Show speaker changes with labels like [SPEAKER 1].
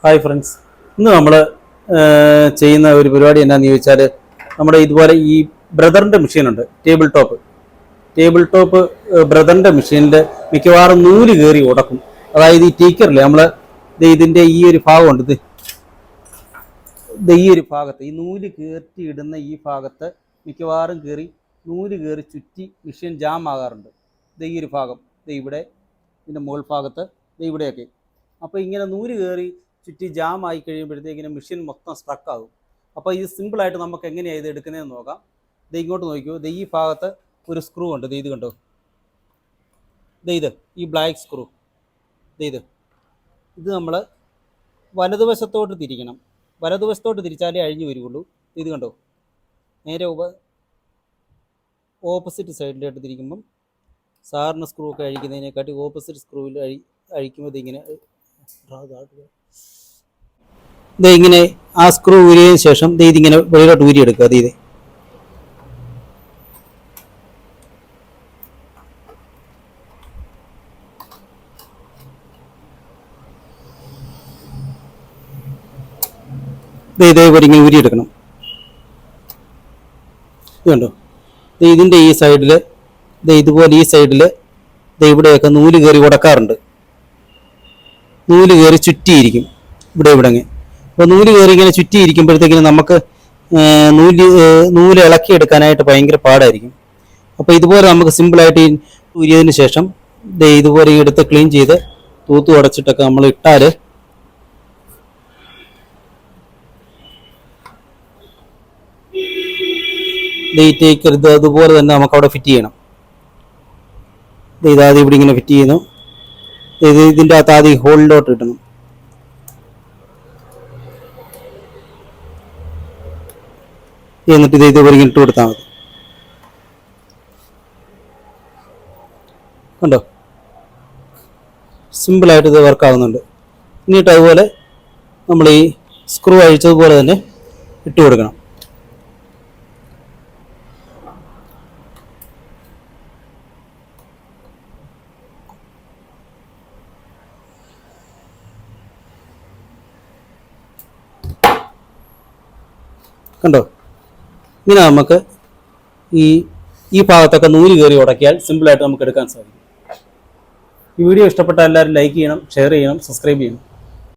[SPEAKER 1] Hi friends, ഇന്ന് നമ്മൾ ചെയ്യുന്ന ഒരു പരിപാടി എന്നാന്ന് ചോദിച്ചാൽ നമ്മുടെ ഇതുപോലെ ഈ ബ്രദറിൻ്റെ മെഷീനുണ്ട്. ടേബിൾ ടോപ്പ് ബ്രദറിൻ്റെ മെഷീനിൽ മിക്കവാറും നൂല് കയറി ഉടക്കും. അതായത് ഈ ടീക്കറില്ലേ, നമ്മൾ ഇതിൻ്റെ ഈ ഒരു ഭാഗമുണ്ട്, ഈ ഒരു ഭാഗത്ത് ഈ നൂല് കയറ്റി ഇടുന്ന ഈ ഭാഗത്ത് മിക്കവാറും നൂല് കയറി ചുറ്റി മെഷീൻ ജാം ആകാറുണ്ട്. ഈ ഒരു ഭാഗം ഇവിടെ, ഇതിൻ്റെ മുകൾ ഭാഗത്ത് ഇവിടെയൊക്കെ. അപ്പോൾ ഇങ്ങനെ നൂല് കയറി ചുറ്റി ജാം ആയി കഴിയുമ്പോഴത്തേക്കിനും മെഷീൻ മൊത്തം സ്ട്രക്ക് ആകും. അപ്പോൾ ഇത് സിമ്പിളായിട്ട് നമുക്ക് എങ്ങനെയാണ് ഇത് എടുക്കുന്നതെന്ന് നോക്കാം. ഇങ്ങോട്ട് നോക്കിയോ, ഈ ഭാഗത്ത് ഒരു സ്ക്രൂ ഉണ്ട്. ഇത് കണ്ടോ, ഇത് ഈ ബ്ലാക്ക് സ്ക്രൂ. ഇത് നമ്മൾ വലതുവശത്തോട്ട് തിരിക്കണം. വലതുവശത്തോട്ട് തിരിച്ചാലേ അഴിഞ്ഞു വരികയുള്ളൂ. ഇത് കണ്ടോ, നേരെ ഓപ്പോസിറ്റ് സൈഡിലോട്ട് തിരിക്കുമ്പം സാറിന് സ്ക്രൂ ഒക്കെ അഴിക്കുന്നതിനെക്കാട്ടി ഓപ്പോസിറ്റ് സ്ക്രൂവിൽ അഴിക്കുമ്പോൾ ഇങ്ങനെ ആ സ്ക്രൂ ഊരിയതിന് ശേഷം ഇതിങ്ങനെ വെളിയിലോട്ട് ഊരിയെടുക്കുക. ഇതേപോലെ ഇങ്ങനെ ഊരിയെടുക്കണം. ഇത് കണ്ടോ, ഇതിൻ്റെ ഈ സൈഡിൽ ഇതുപോലെ ഈ സൈഡിൽ ഇവിടെയൊക്കെ നൂല് കയറി ഉടക്കാറുണ്ട്. നൂല് കയറി ചുറ്റിയിരിക്കും ഇവിടെ. അപ്പോൾ നൂല് കയറി ഇങ്ങനെ ചുറ്റിയിരിക്കുമ്പോഴത്തേക്കിനും നമുക്ക് നൂല് ഇളക്കിയെടുക്കാനായിട്ട് ഭയങ്കര പാടായിരിക്കും. അപ്പോൾ ഇതുപോലെ നമുക്ക് സിമ്പിളായിട്ട് ഊരിയതിന് ശേഷം ഇതുപോലെ എടുത്ത് ക്ലീൻ ചെയ്ത് തൂത്ത് ഉടച്ചിട്ടൊക്കെ നമ്മൾ ഇട്ടാൽ ടേക്കരുത്. അതുപോലെ തന്നെ നമുക്ക് അവിടെ ഫിറ്റ് ചെയ്യണം. ഇതാദ്യം ഇവിടെ ഇങ്ങനെ ഫിറ്റ് ചെയ്യുന്നു. ഇതിൻ്റെ അകത്ത് ആദ്യം ഹോളിലോട്ട് ഇടണം. എന്നിട്ട് ഇതുപോലെ ഇങ്ങനെ ഇട്ട് കൊടുത്താൽ മതി. കണ്ടോ, സിമ്പിളായിട്ട് ഇത് വർക്കാവുന്നുണ്ട്. എന്നിട്ട് അതുപോലെ നമ്മൾ ഈ സ്ക്രൂ അഴിച്ചതുപോലെ തന്നെ ഇട്ട് കൊടുക്കണം. കണ്ടോ, ഇങ്ങനെ നമുക്ക് ഈ ഭാഗത്തൊക്കെ നൂല് കയറി ഉടക്കിയാൽ സിമ്പിളായിട്ട് നമുക്ക് എടുക്കാൻ സാധിക്കും. ഈ വീഡിയോ ഇഷ്ടപ്പെട്ട എല്ലാവരും ലൈക്ക് ചെയ്യണം, ഷെയർ ചെയ്യണം, സബ്സ്ക്രൈബ് ചെയ്യണം.